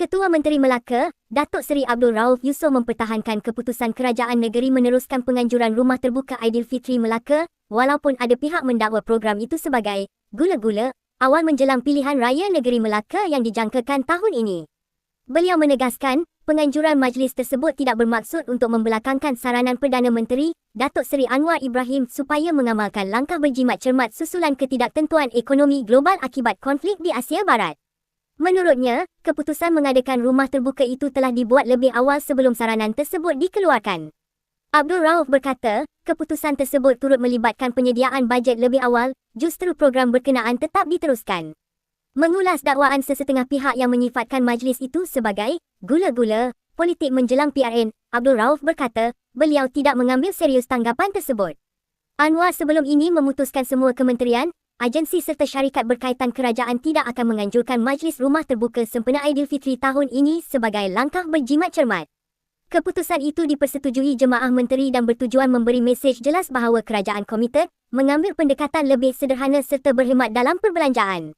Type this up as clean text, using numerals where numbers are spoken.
Ketua Menteri Melaka, Datuk Seri Abdul Rauf Yusof mempertahankan keputusan kerajaan negeri meneruskan penganjuran Rumah Terbuka Aidilfitri Melaka walaupun ada pihak mendakwa program itu sebagai gula-gula awal menjelang pilihan raya negeri Melaka yang dijangkakan tahun ini. Beliau menegaskan, penganjuran majlis tersebut tidak bermaksud untuk membelakangkan saranan Perdana Menteri, Datuk Seri Anwar Ibrahim supaya mengamalkan langkah berjimat cermat susulan ketidaktentuan ekonomi global akibat konflik di Asia Barat. Menurutnya, keputusan mengadakan rumah terbuka itu telah dibuat lebih awal sebelum saranan tersebut dikeluarkan. Abdul Rauf berkata, keputusan tersebut turut melibatkan penyediaan bajet lebih awal, justru program berkenaan tetap diteruskan. Mengulas dakwaan sesetengah pihak yang menyifatkan majlis itu sebagai gula-gula politik menjelang PRN, Abdul Rauf berkata, beliau tidak mengambil serius tanggapan tersebut. Anwar sebelum ini memutuskan semua kementerian, agensi serta syarikat berkaitan kerajaan tidak akan menganjurkan majlis rumah terbuka sempena Aidilfitri tahun ini sebagai langkah berjimat cermat. Keputusan itu dipersetujui jemaah menteri dan bertujuan memberi mesej jelas bahawa kerajaan komited mengambil pendekatan lebih sederhana serta berhemat dalam perbelanjaan.